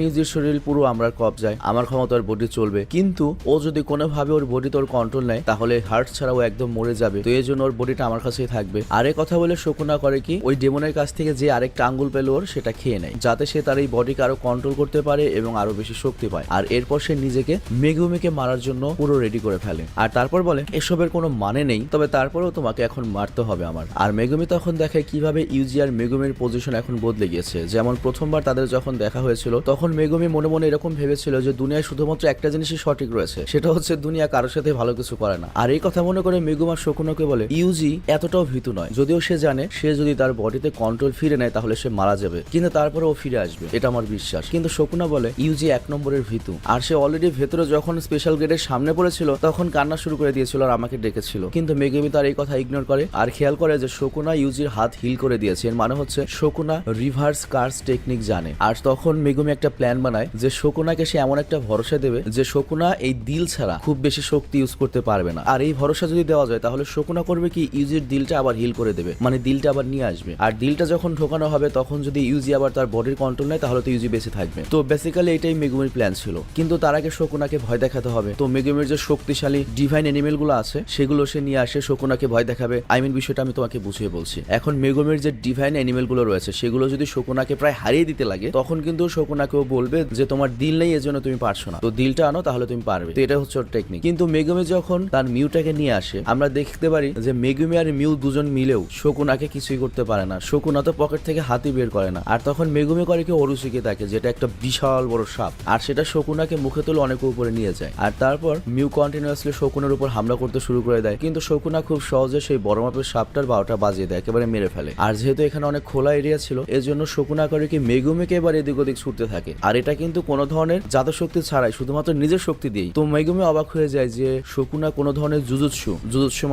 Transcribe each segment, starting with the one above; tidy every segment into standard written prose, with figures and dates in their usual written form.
নিজের শরীর পুরো আমার কবজায়, আমার ক্ষমতার বডি চলবে, কিন্তু ও যদি কোনোভাবে ওর বডি তোর কন্ট্রোল নেয় তাহলে হার্ট ছাড়াও একদম মরে যাবে। তো এই জন্য ওর বডিটা আমার কাছেই থাকবে। আর এই কথা বলে শকুনা করে কি, ওই ডেমনের কাছ থেকে যে আরেকটা আঙ্গুল পেল ওর, সেটা খেয়ে নেয়, যাতে সে তার এই বডিকে আরো কন্ট্রোল করতে পারে এবং আরো বেশি শক্তি পায়। আর এরপর সে নিজেকে মেগুমিকে মারার জন্য পুরো রেডি করে ফেলে। আর তারপর বলে এসবের কোনো মানে নেই, তবে তারপরেও তোমাকে এখন মারতে হবে আমার। আর মেগুমি তখন দেখে কিভাবে ইউজি আর মেগুমির পজিশন এখন বদলে গিয়েছে। যেমন প্রথমবার তাদের যখন দেখা হয়েছিল তখন মেগুমি মনে মনে এরকম ভেবেছিল যে দুনিয়ায় শুধুমাত্র একটা জিনিসই সঠিক রয়েছে, সেটা হচ্ছে দুনিয়া কারোর সাথে ভালো কিছু করে না। আর এই কথা মনে করে মেগুমা শকুনাকে বলে ইউজি এতটাও ভীতু নয়, যদিও সে জানে সে যদি তার বডিতে কন্ট্রোল ফিরে নেয় তাহলে সে মারা যাবে, কিন্তু তারপরে ও ফিরে আসবে, এটা আমার বিশ্বাস। কিন্তু শকুনা বলে ইউজি 1 নম্বরের ভীতু, আর সে অলরেডি ভেতরে যখন স্পেশাল গেটের সামনে পড়েছিল তখন কান্না শুরু করে দিয়েছিল আর আমাকে ডেকেছিল। কিন্তু মেগুমি তার এই কথা ইগনোর করে আর খেয়াল করে যে শকুনা ইউজির হাত হিল করে দিয়েছে, এর মানে হচ্ছে শকুনা রিভার্স কার্স টেকনিক জানে। আর তখন মেগুমি একটা প্ল্যান বানায় যে শকুনাকে সে এমন একটা ভরসা দেবে যে শকুনা এই দিল ছাড়া খুব বেশি শক্তি ইউজ করতে পারবে না। আর এই ভরসা যদি দেওয়া যায় তাহলে শকুনা করবে কি, ইউজির দিলটা আবার হিল করে দেবে, মানে দিলটা আবার নিয়ে আসবে। আর দিলটা যখন ঢোকানো হবে তখন যদি ইউজি আবার তার বডির কন্ট্রোল নেয় তাহলে তো ইউজি বেঁচে থাকবে। তো বেসিক্যালি এটাই মেগুমির প্ল্যান ছিল, কিন্তু তার আগে শকুনাকে ভয় দেখাতে হবে। তো মেগুমির যে শক্তিশালী ডিভাইন অ্যানিমেল গুলো আছে সেগুলো সে নিয়ে আসে, শকুনাকে ভয় দেখাবে। বিষয়টা আমি তোমাকে বুঝিয়ে বলছি। এখন মেগুমির যে ডিভাইন অ্যানিমেল গুলো রয়েছে সেগুলো যদি শকুনাকে প্রায় হারিয়ে দিতে লাগে তখন কিন্তু শকুনাকেও বলবে যে তোমার দিল নেই এজন্য তুমি পারছো না, তো দিলটা আনো তাহলে তুমি পারবে। তো এটা হচ্ছে ওর টেকনিক। কিন্তু মেগুমি যখন তার মিউটাকে নিয়ে আসে আমরা দেখতে পারি যে মেগুমি আর মিউ দুজন মিলেও শকুনাকে কিছুই করতে পারে না। শকুনা তো পকেট থেকে হাতি বের করে না। আর তখন মেগুমি করে কি অরুচিকে তাকে, যেটা একটা বিশাল বড় সাপ, আর সেটা শকুনাকে মুখে তুলে অনেক উপরে নিয়ে যায়। আর তারপর মিউ কন্টিনিউয়াসলি শকুনের উপর হামলা করতে শুরু করে দেয়, কিন্তু শকুনা খুব সহজে সেই বড় মাপের সাপটার বারোটা বাজিয়ে দেয়, একেবারে মেরে ফেলে। আর যেহেতু এখানে অনেক খোলা এরিয়া ছিল এজন্য শকুনা করে কি মেগুমিকে এবার এদিক ওদিক ছুটতে থাকে। আর এটা কিন্তু কোনো ধরনের জাদু শক্তি ছাড়াই, শুধুমাত্র নিজের শক্তি দিয়েই। তো মেগুমি অবাক হয়ে যায় যে শকুনা কোনো ধরনের জুজুৎসু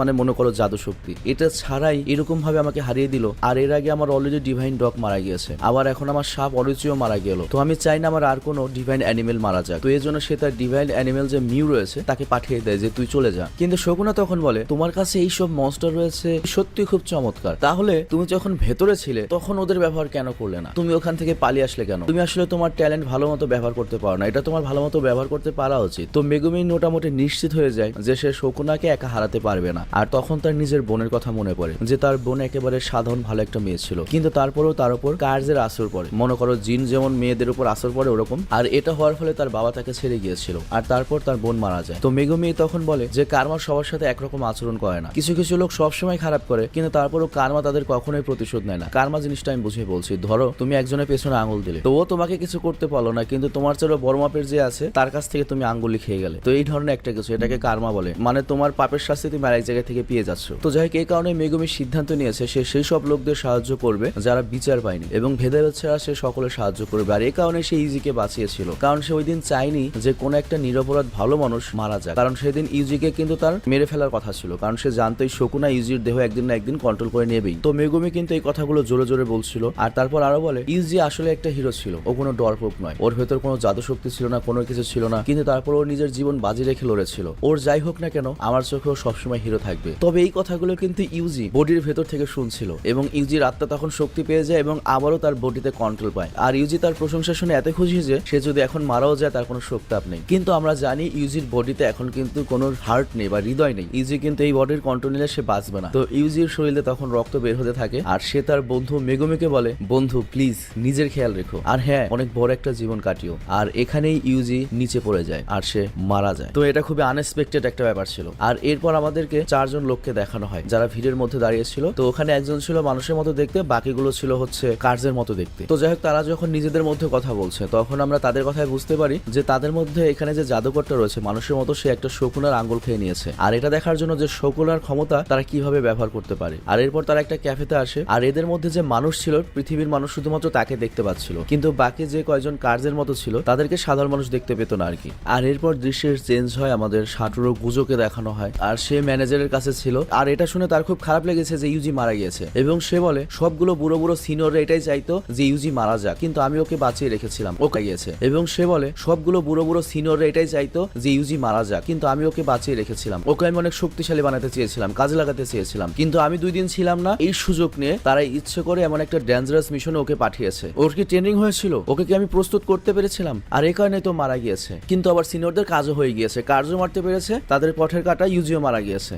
মানে মনে করো জাদু শক্তি, এটা ছাড়াই এরকম ভাবে আমাকে হারিয়ে দিল। আর এর আগে আমার অলরেডি ডিভাইন ডগ মারা গিয়েছে, আবার এখন আমার সাপ অরুচিও মারা গেল। তো আমি চাই না আমার আর কোনো ডিভাইন অ্যানিমেল মারা যাক। তো এই জন্য সে তার ডিভাইন অ্যানিমেল যে মিউ রয়েছে তাকে পাঠিয়ে দেয় যে তুই চলে যা। কিন্তু শকুনা তখন বলে তোমার কাছে এইসব মনস্টার রয়েছে সত্যি খুব চমৎকার, তাহলে তুমি যখন ভেতরে ছিলে তখন ওদের ব্যবহার কেন করলে না? তুমি ওখান থেকে পালিয়ে আসলে কেন? তুমি আসলে তোমার ট্যালেন্ট ভালো মতো ব্যবহার করতে পারো না, এটা তোমার ভালো মতো ব্যবহার করতে পারা উচিত। তো মেগুমি মোটামুটি নিশ্চিত হয়ে যায় যে সে শকুনাকে একা হারাতে পারবে না। আর তখন তার নিজের বোনের কথা মনে পড়ে যে তার বোন একেবারে সাধারণ ভালো একটা মেয়ে ছিল, কিন্তু তারপরেও তার উপর কার্যের আসর পড়ে। মনে করো জিন যেমন মেয়েদের উপর আসর পড়ে ওরকম। আর এটা হওয়ার ফলে তার বাবা তাকে ছেড়ে গিয়েছিল আর তারপর তার বোন মারা যায়। তো মেগুমি তখন বলে যে কার্মা সবার সাথে একরকম আচরণ করে না, কিছু কিছু লোক সবসময় খারাপ করে কিন্তু তারপরও কার্মা তাদের কখনোই প্রতিশোধ নেয় না। কার্মা জিনিসটা আমি বুঝিয়ে বলছি, ধরো তুমি একজনের পেছনে আঙুল দিলে, তো ও তোমাকে কিছু করতে পারলো না, কিন্তু তোমার চেয়ে বড় মাপের যে আছে তার কাছ থেকে তুমি আঙ্গুলি খেয়ে গেলে। তো এই ধরনের একটা কিছু, এটাকে কার্মা বলে, মানে তোমার পাপের শাস্তি তুমি আরেক জায়গা থেকে পেয়ে যাচ্ছ। তো যাই হোক, এই কারণে মেগুমি সিদ্ধান্ত নিয়েছে সে সেই সব লোকদের সাহায্য করবে যারা বিচার পায়নি এবং ভেদাভেদ ছাড়া সে সকলের সাহায্য করবে। আর এই কারণে সে ইউজিকে বাঁচিয়েছিল, কারণ সে ওই দিন চায়নি যে কোনো একটা নিরপরাধ ভালো মানুষ মারা যায়। কারণ সেদিন ইউজিকে কিন্তু তার মেরে ফেলার কথা ছিল, কারণ সে জানতোই শকুনা ইউজির দেহ একদিন না একদিন কন্ট্রোল করে নেবেই। তো মেগুমি কিন্তু এই কথাগুলো জোরে জোরে বলছিল। আর তারপর আরো বলে ইউজি আসলে একটা হিরো ছিল, ও কোনো ডরপোক নয়, ওর ভেতর কোনো জাদু শক্তি ছিল না, কোনো কিছু ছিল না, কিন্তু তারপর ওর নিজের জীবন বাজি রেখে লড়েছিল। ওর যাই হোক না কেন আমার চোখেও সবসময় হিরো থাকবে। তবে এই কথাগুলো কিন্তু ইউজি বডির ভেতর থেকে শুনছিল এবং ইউজির আত্মা তখন শক্তি পেয়ে যায় এবং আবারও তার বডিতে কন্ট্রোল পায়। আর ইউজি তার প্রশংসা শুনে এত খুশি যে সে যদি এখন মারাও যায় তার কোনো শোকতাপ নেই। কিন্তু আমরা জানি ইউজির বডিতে এখন কিন্তু কোনো হার্ট নেই বা হৃদয় নেই, ইউজি কিন্তু এই বডির কন্ট্রোল নিলে সে বাঁচবে না। তো ইউজির শরীরে তখন রক্ত বের হতে থাকে আর সে তার বন্ধু মেগুমিকে বলে বন্ধু প্লিজ নিজের খেয়াল রেখো, আর হ্যাঁ অনেক বড় একটা জীবন কাটিও। আর এখানেই ইউজি নিচে পড়ে যায় আর সে মারা যায়। তো এটা খুবই আনএক্সপেক্টেড একটা ব্যাপার ছিল। আর এরপর আমাদেরকে 4 জন লোককে দেখানো হয় যারা ভিড়ের মধ্যে দাঁড়িয়ে ছিল। তো ওখানে একজন ছিল মানুষের মতো দেখতে, বাকিগুলো ছিল হচ্ছে কার্যের মতো দেখতে। তো যাই হোক, তারা যখন নিজেদের মধ্যে কথা বলছে তখন আমরা তাদের কথায় বুঝতে পারি যে তাদের মধ্যে এখানে যে জাদুকরটা রয়েছে মানুষের মতো সে একটা শকুনার আঙ্গুল খেয়ে নিয়েছে। আর এটা দেখার জন্য যে শকুনার ক্ষমতা তারা কিভাবে ব্যবহার করতে পারে। আর এরপর তারা একটা ক্যাফেতে আসে আর এদের মধ্যে যে মানুষ ছিল পৃথিবীর মানুষ শুধুমাত্র তাকে দেখতে পাচ্ছিল, কিন্তু বাকি যে কয়জন কার্যের মতো ছিল তাদেরকে সাধারণ মানুষ দেখতে পেত না আর কি। আর এরপর দৃশ্যের চেঞ্জ হয়, আমাদের সাটুরো গুজোকে দেখানো হয় আর সে ম্যানেজারের কাছে ছিল। আর এটা শুনে তার খুব খারাপ লেগেছে যে ইউজি মারা গিয়েছে এবং সে বলে সবগুলো বুড়ো বুড়ো সিনিয়ররা এটাই চাইতো যে ইউজি মারা যাক, কিন্তু আমি ওকে বাঁচিয়ে রেখেছিলাম, ও গিয়েছে। এবং সে বলে সবগুলো বুড়ো বুড়ো সিনিয়ররা এটাই চাইতো যে ইউজি মারা যাক, কিন্তু আমি ওকে বাঁচিয়ে রেখেছিলাম, ওকে আমি অনেক শক্তিশালী বানাতে চেয়েছিলাম, কাজে লাগাতে চেয়েছিলাম, কিন্তু আমি 2 দিন ছিলাম না। এই সুযোগ নিয়ে তারা ইচ্ছে করে এমন একটা ডেঞ্জারাস মিশনে ওকে পাঠিয়েছে। ওর কি ট্রেনিং হয়েছিল? ওকে কি আমি প্রস্তুত করতে পেরেছিলাম, আর এই কারণে তো মারা গিয়েছে। কিন্তু আবার সিনিয়রদের কাজও হয়ে গিয়েছে, কার্যও মারতে পেরেছে, তাদের পথের কাটা ইউজিও মারা গিয়েছে।